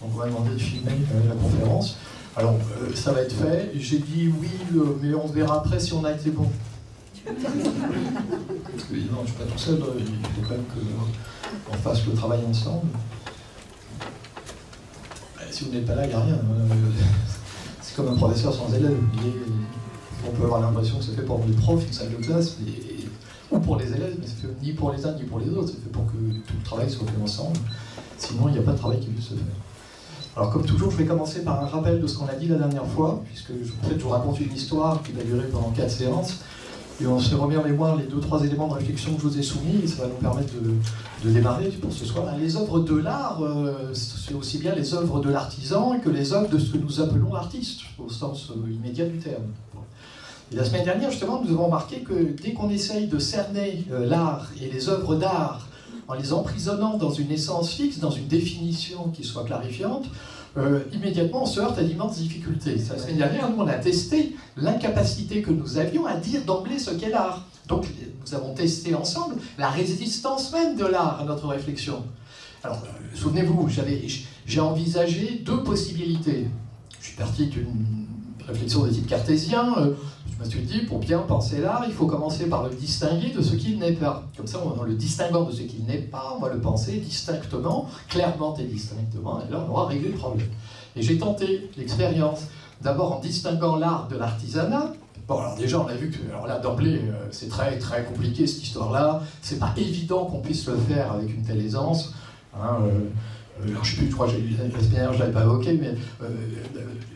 Donc on m'a demandé de filmer la conférence. Alors ça va être fait. J'ai dit oui, mais on verra après si on a été bon. Parce que évidemment, je ne suis pas tout seul, il faut quand même qu'on fasse le travail ensemble. Si vous n'êtes pas là, il n'y a rien. C'est comme un professeur sans élèves. On peut avoir l'impression que c'est fait pour les profs, une salle de classe, ou pour les élèves, mais c'est fait ni pour les uns ni pour les autres. C'est fait pour que tout le travail soit fait ensemble. Sinon, il n'y a pas de travail qui puisse se faire. Alors, comme toujours, je vais commencer par un rappel de ce qu'on a dit la dernière fois, puisque en fait, je vous raconte une histoire qui va durer pendant 4 séances. Et on se remet en mémoire les 2-3 éléments de réflexion que je vous ai soumis, et ça va nous permettre de démarrer pour ce soir. Les œuvres de l'art, c'est aussi bien les œuvres de l'artisan que les œuvres de ce que nous appelons artistes, au sens immédiat du terme. Et la semaine dernière, justement, nous avons remarqué que dès qu'on essaye de cerner l'art et les œuvres d'art en les emprisonnant dans une essence fixe, dans une définition qui soit clarifiante, immédiatement on se heurte à d'immenses difficultés. La semaine dernière, nous on a testé l'incapacité que nous avions à dire d'emblée ce qu'est l'art. Donc nous avons testé ensemble la résistance même de l'art à notre réflexion. Alors souvenez-vous, j'ai envisagé 2 possibilités. Je suis parti d'une réflexion de type cartésien. Je me suis dit, pour bien penser l'art, il faut commencer par le distinguer de ce qu'il n'est pas. Comme ça, en le distinguant de ce qu'il n'est pas, on va le penser distinctement, clairement et distinctement, et là on aura réglé le problème. Et j'ai tenté l'expérience, d'abord en distinguant l'art de l'artisanat. Bon, alors déjà, on a vu que, alors là, d'emblée, c'est très, très compliqué cette histoire-là. C'est pas évident qu'on puisse le faire avec une telle aisance. Hein, alors, je sais plus, je crois que la semaine dernière, je ne l'avais pas évoqué, mais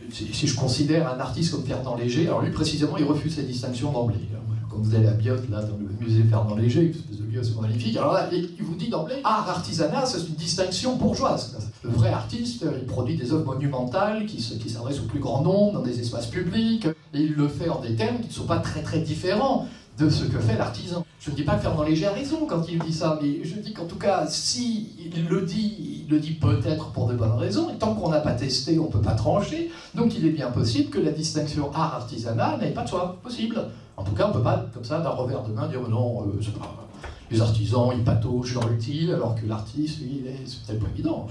si je considère un artiste comme Fernand Léger, alors lui précisément, il refuse ces distinctions d'emblée. Quand vous allez à Biot, là, dans le musée Fernand Léger, une espèce de lieu assez magnifique, alors là, il vous dit d'emblée, art, artisanat, c'est une distinction bourgeoise. Le vrai artiste, il produit des œuvres monumentales qui s'adressent au plus grand nombre, dans des espaces publics, et il le fait en des termes qui ne sont pas très très différents de ce que fait l'artisan. Je ne dis pas que Fernand Léger a raison quand il dit ça, mais je dis qu'en tout cas, si il le dit peut-être pour de bonnes raisons, et tant qu'on n'a pas testé, on ne peut pas trancher, donc il est bien possible que la distinction art-artisanat n'ait pas de soi possible. En tout cas, on ne peut pas, comme ça, d'un revers de main, dire non, c'est pas, les artisans, ils pataugent dans l'utile, alors que l'artiste, lui, c'est peut-être pas évident.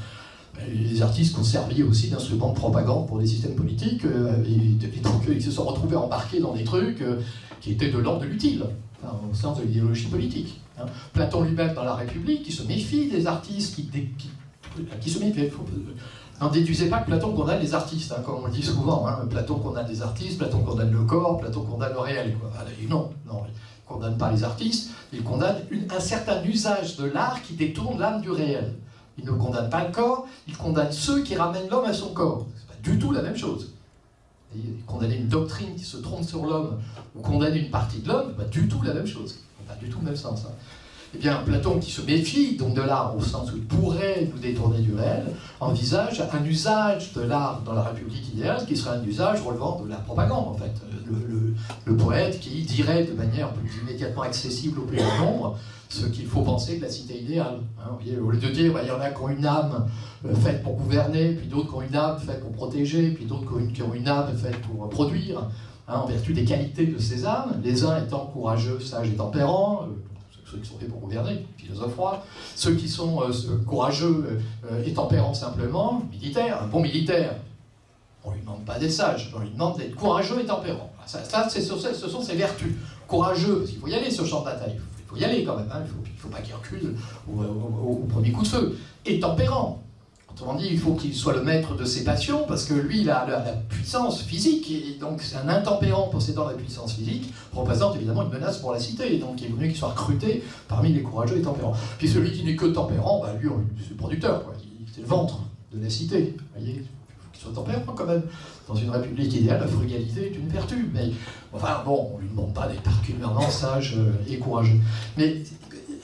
Les artistes qui ont servi aussi d'instruments de propagande pour des systèmes politiques, et donc ils se sont retrouvés embarqués dans des trucs qui étaient de l'ordre de l'utile, enfin, au sens de l'idéologie politique. Hein. Platon lui-même, dans La République, qui se méfie des artistes, qui se méfie. N'en déduisez pas que Platon condamne les artistes, hein, comme on le dit souvent. Hein. Platon condamne les artistes, Platon condamne le corps, Platon condamne le réel. Quoi. Non, il ne condamne pas les artistes, il condamne un certain usage de l'art qui détourne l'âme du réel. Il ne condamne pas le corps, il condamne ceux qui ramènent l'homme à son corps. C'est pas du tout la même chose. Condamner une doctrine qui se trompe sur l'homme, ou condamner une partie de l'homme, pas du tout la même chose. Pas du tout le même sens. Hein. Eh bien, Platon, qui se méfie donc de l'art au sens où il pourrait nous détourner du réel, envisage un usage de l'art dans la République idéale qui serait un usage relevant de la propagande, en fait. Le poète qui dirait de manière plus immédiatement accessible au plus grand nombre ce qu'il faut penser de la cité idéale. Hein, vous voyez, au lieu de dire, il y en a qui ont une âme faite pour gouverner, puis d'autres qui ont une âme faite pour protéger, puis d'autres qui ont une âme faite pour produire, hein, en vertu des qualités de ces âmes, les uns étant courageux, sages et tempérants, ceux qui sont faits pour gouverner, philosophes rois, ceux qui sont courageux et tempérants simplement, militaires, un bon militaire, on ne lui demande pas d'être sage, on lui demande d'être courageux et tempérant. Ça ce sont ses vertus. Courageux, parce qu'il faut y aller sur le champ de bataille, il faut y aller quand même, hein, il ne faut pas qu'il recule au premier coup de feu. Et tempérant, autrement dit, il faut qu'il soit le maître de ses passions, parce que lui, il a la puissance physique, et donc c'est un intempérant possédant la puissance physique, représente évidemment une menace pour la cité, et donc il est venu qu'il soit recruté parmi les courageux et tempérants. Puis celui qui n'est que tempérant, bah, lui, c'est le producteur, c'est le ventre de la cité, vous voyez, qu'il soit tempérant quand même. Dans une république idéale, la frugalité est une vertu, mais enfin bon, on ne lui demande pas d'être particulièrement sage et courageux. Mais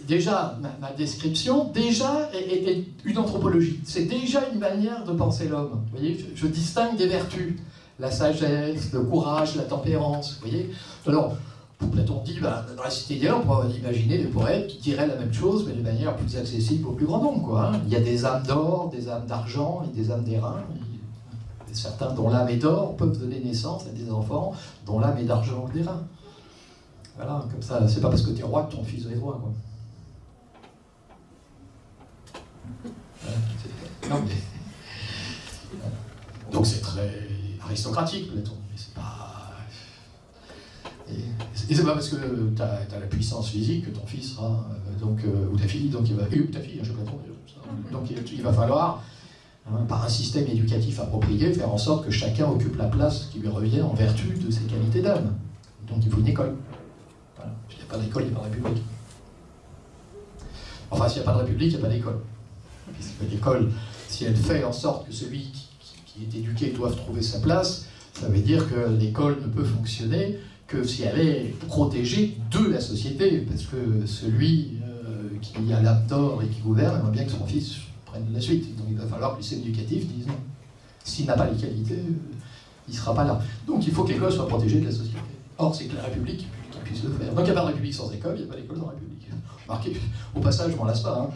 déjà, ma description, déjà, est une anthropologie. C'est déjà une manière de penser l'homme. Vous voyez, je distingue des vertus. La sagesse, le courage, la tempérance. Vous voyez. Alors, Platon dit, dans la cité idéale, on peut imaginer des poètes qui diraient la même chose, mais de manière plus accessible au plus grand nombre. Quoi, hein. Il y a des âmes d'or, des âmes d'argent et des âmes d'airain. Certains dont l'âme est d'or peuvent donner naissance à des enfants dont l'âme est d'argent ou d'airain. Voilà, comme ça, c'est pas parce que tu es roi que ton fils est roi, quoi. Non, mais... Donc c'est très aristocratique, Platon, mais c'est pas... Et c'est pas parce que tu as la puissance physique que ton fils sera, ou ta fille, donc il va... ou ta fille, chez Platon, donc il va falloir, par un système éducatif approprié, faire en sorte que chacun occupe la place qui lui revient en vertu de ses qualités d'âme. Donc il faut une école. Voilà. S'il n'y a pas d'école, il n'y a pas de république. Enfin, s'il n'y a pas de république, il n'y a pas d'école. Puisque l'école, si elle fait en sorte que celui qui est éduqué doit trouver sa place, ça veut dire que l'école ne peut fonctionner que si elle est protégée de la société, parce que celui qui a l'âme d'or et qui gouverne aimerait bien que son fils prenne la suite. Donc il va falloir que le système éducatif dise non. S'il n'a pas les qualités, il ne sera pas là. Donc il faut que l'école soit protégée de la société. Or, c'est que la République qui puisse le faire. Donc il n'y a pas de République sans école, il n'y a pas d'école sans République. Remarquez, au passage, je m'en lasse pas.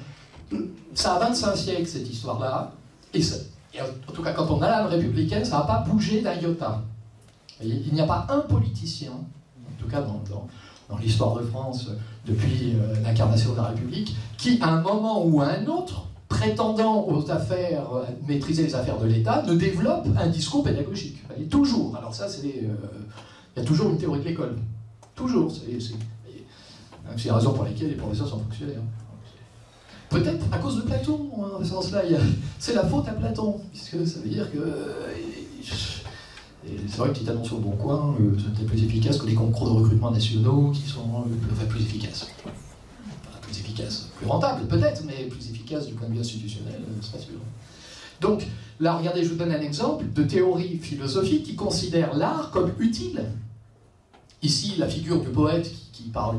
Hein. Ça a 25 siècles, cette histoire-là, et en tout cas, quand on a l'âme républicaine, ça n'a pas bougé d'un iota. Il n'y a pas un politicien, en tout cas dans l'histoire de France, depuis l'incarnation de la République, qui, à un moment ou à un autre, prétendant aux affaires, maîtriser les affaires de l'État, ne développe un discours pédagogique. Et toujours. Alors ça, il y a toujours une théorie de l'école. Toujours. C'est la raison pour laquelle les professeurs sont fonctionnaires. Peut-être à cause de Platon, dans ce sens-là. C'est la faute à Platon, puisque ça veut dire que... c'est vrai que petite annonce au Bon Coin, c'était plus efficace que les concours de recrutement nationaux qui sont plus efficaces. Enfin, plus efficaces. Plus rentables, peut-être, mais plus efficaces du point de vue institutionnel, c'est pas sûr. Donc, là, regardez, je vous donne un exemple de théorie philosophique qui considère l'art comme utile. Ici, la figure du poète qui parle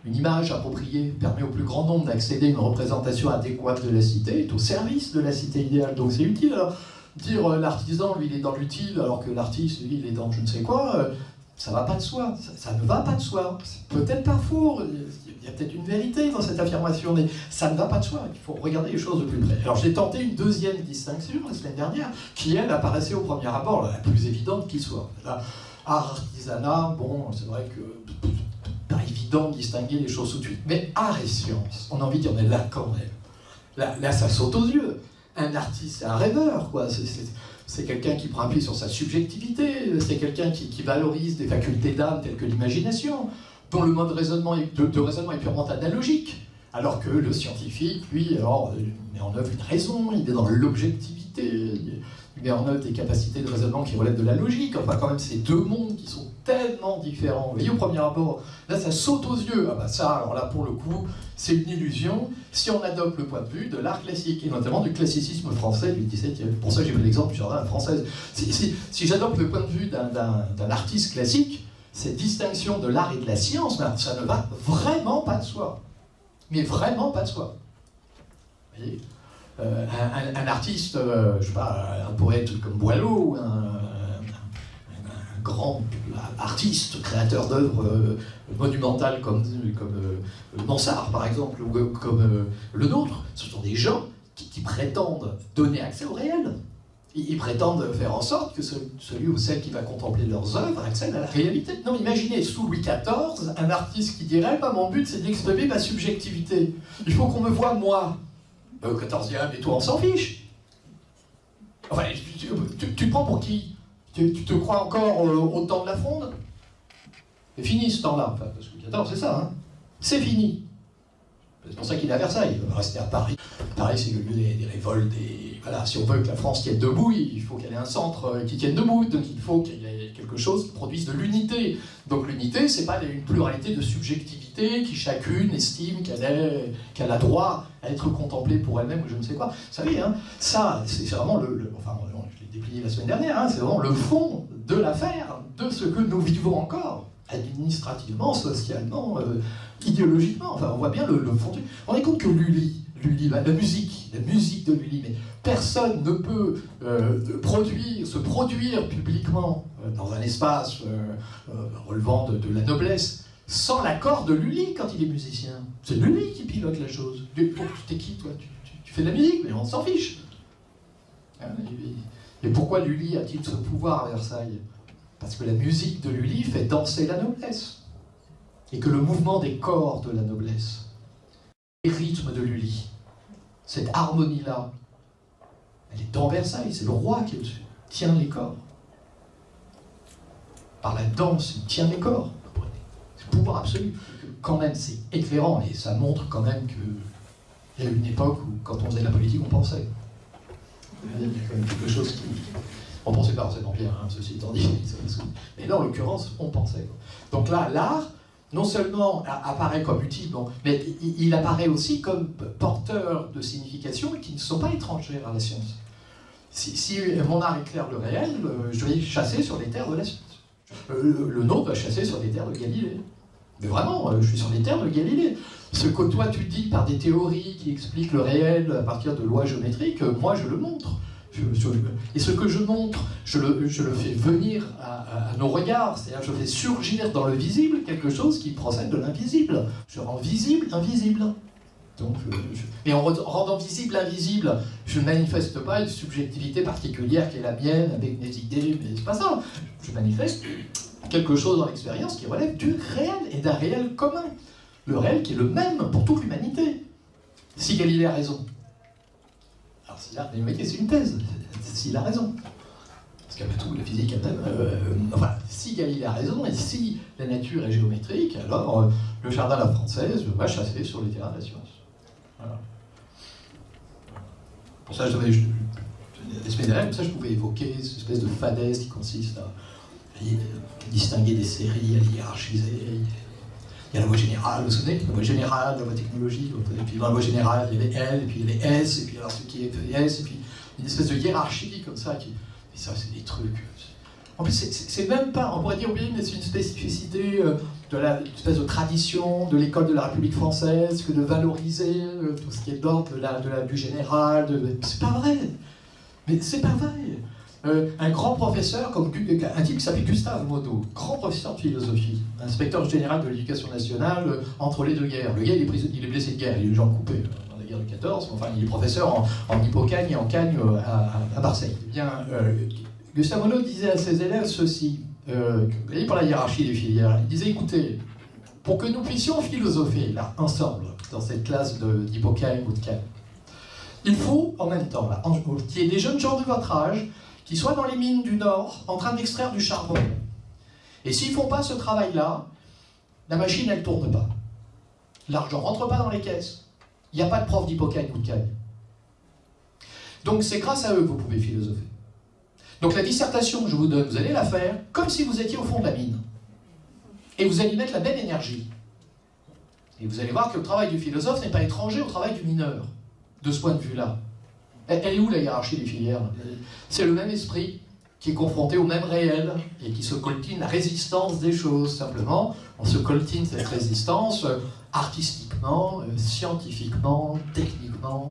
une image appropriée permet au plus grand nombre d'accéder à une représentation adéquate de la cité, est au service de la cité idéale, donc c'est utile. Alors, dire l'artisan, lui, il est dans l'utile, alors que l'artiste, lui, il est dans je ne sais quoi, ça va pas de soi, ça ne va pas de soi. C'est peut-être pas faux, il y a peut-être une vérité dans cette affirmation, mais ça ne va pas de soi, il faut regarder les choses de plus près. Alors j'ai tenté une deuxième distinction la semaine dernière, qui elle apparaissait au premier abord, la plus évidente qui soit. Là, art, artisanat, bon, c'est vrai que pas évident de distinguer les choses tout de suite, mais art et science, on a envie de dire, mais là quand même, là ça saute aux yeux. Un artiste, c'est un rêveur, quoi. C'est quelqu'un qui prend appui sur sa subjectivité, c'est quelqu'un qui valorise des facultés d'âme telles que l'imagination, dont le mode de raisonnement est purement analogique, alors que le scientifique, lui, alors, il met en œuvre une raison, il est dans l'objectivité, il met en œuvre des capacités de raisonnement qui relèvent de la logique. Enfin, quand même, c'est deux mondes qui sont tellement différents. Vous voyez, au premier abord, là, ça saute aux yeux. Ah bah ça, alors là, pour le coup, c'est une illusion si on adopte le point de vue de l'art classique, et notamment du classicisme français du XVIIe. Pour ça, j'ai pris l'exemple du jardin française. Si j'adopte le point de vue d'un artiste classique, cette distinction de l'art et de la science, ben, ça ne va vraiment pas de soi. Mais vraiment pas de soi. Vous voyez, un artiste, je sais pas, un poète comme Boileau, un grand artiste, créateur d'œuvres monumentales comme Mansart, par exemple, ou comme le nôtre, ce sont des gens qui prétendent donner accès au réel. Ils prétendent faire en sorte que celui ou celle qui va contempler leurs œuvres accède à la réalité. Non, imaginez, sous Louis XIV, un artiste qui dirait « Mon but, c'est d'exprimer ma subjectivité. Il faut qu'on me voie, moi. » 14e et tout, on s'en fiche. Enfin, tu te prends pour qui? Tu te crois encore au temps de la Fronde? C'est fini ce temps-là. Enfin, parce que 14, c'est ça, hein. C'est fini. C'est pour ça qu'il est à Versailles. Il va rester à Paris. Paris, c'est le lieu des révoltes. Voilà, si on veut que la France tienne debout, il faut qu'elle ait un centre qui tienne debout. Donc il faut qu'il y ait quelque chose qui produise de l'unité. Donc l'unité, c'est pas une pluralité de subjectivité qui chacune estime qu'elle a droit à être contemplée pour elle-même ou je ne sais quoi. Vous savez, hein, ça, c'est vraiment enfin, je l'ai déplié la semaine dernière, hein, c'est vraiment le fond de l'affaire, de ce que nous vivons encore, administrativement, socialement, idéologiquement. Enfin, on voit bien le fond du... On est compte que Lully, la musique de Lully, mais personne ne peut se produire publiquement dans un espace relevant de la noblesse sans l'accord de Lully quand il est musicien. C'est Lully qui pilote la chose. T'es qui, toi? Tu fais de la musique, mais on s'en fiche. Et pourquoi Lully a-t-il ce pouvoir à Versailles? Parce que la musique de Lully fait danser la noblesse. Et que le mouvement des corps de la noblesse, les rythmes de Lully, cette harmonie-là, Elle est dans Versailles, c'est le roi qui est au-dessus, tient les corps. Par la danse, il tient les corps. C'est le pouvoir absolu. Quand même, c'est éclairant et ça montre quand même qu'il y a une époque où, quand on faisait de la politique, on pensait. Il y a quand même quelque chose qui... On pensait pas forcément bien, hein, ceci étant dit. Mais là, en l'occurrence, on pensait. Donc là, l'art, non seulement apparaît comme utile, bon, mais il apparaît aussi comme porteur de significations qui ne sont pas étrangères à la science. Si mon art éclaire le réel, je vais chasser sur les terres de la science. Le nôtre va chasser sur les terres de Galilée. Mais vraiment, je suis sur les terres de Galilée. Ce que toi tu dis par des théories qui expliquent le réel à partir de lois géométriques, moi je le montre. Et ce que je montre, je le fais venir à nos regards, c'est-à-dire je fais surgir dans le visible quelque chose qui procède de l'invisible. Je rends visible invisible. Donc, et en rendant visible l'invisible, je ne manifeste pas une subjectivité particulière qui est la mienne avec mes idées, mais c'est pas ça. Je manifeste quelque chose dans l'expérience qui relève du réel et d'un réel commun. Le réel qui est le même pour toute l'humanité. Si Galilée a raison. Alors c'est une thèse, s'il a raison. Parce qu'après tout, la physique a enfin, si Galilée a raison et si la nature est géométrique, alors le jardin à la française va chasser sur les terrains de la science. Voilà. Pour ça, la semaine dernière, comme ça, je pouvais évoquer cette espèce de fadaise qui consiste à distinguer des séries, à hiérarchiser. Il y a la loi générale, vous savez, la loi générale, la loi technologique, et puis dans la loi générale, il y avait L, et puis il y avait S, et puis alors ce qui est S, et puis une espèce de hiérarchie comme ça, et ça, c'est des trucs. En plus, c'est même pas, on pourrait dire, oui, mais c'est une spécificité de une espèce de tradition de l'école de la République française, que de valoriser tout ce qui est d'ordre du général, c'est pas vrai. Mais c'est pas vrai. Un grand professeur, comme un type qui s'appelle Gustave Modo, grand professeur de philosophie, inspecteur général de l'éducation nationale entre les deux guerres. Le gars, il est blessé de guerre, il est gens coupé dans la guerre de 14, enfin, il est professeur en Hippocagne et en Cagne à Marseille. Eh bien, Gustave Modo disait à ses élèves ceci, pour la hiérarchie des filières, il disait, écoutez, pour que nous puissions philosopher là, ensemble, dans cette classe d'Hippocagne ou de Cagne, il faut en même temps qu'il y ait des jeunes gens de votre âge qui soient dans les mines du Nord en train d'extraire du charbon. Et s'ils ne font pas ce travail-là, la machine, elle ne tourne pas. L'argent ne rentre pas dans les caisses. Il n'y a pas de prof d'Hippocagne ou de Cagne. Donc c'est grâce à eux que vous pouvez philosopher. Donc la dissertation que je vous donne, vous allez la faire comme si vous étiez au fond de la mine. Et vous allez mettre la même énergie. Et vous allez voir que le travail du philosophe n'est pas étranger au travail du mineur, de ce point de vue-là. Elle est où la hiérarchie des filières? C'est le même esprit qui est confronté au même réel et qui se coltine la résistance des choses. Simplement, on se coltine cette résistance artistiquement, scientifiquement, techniquement.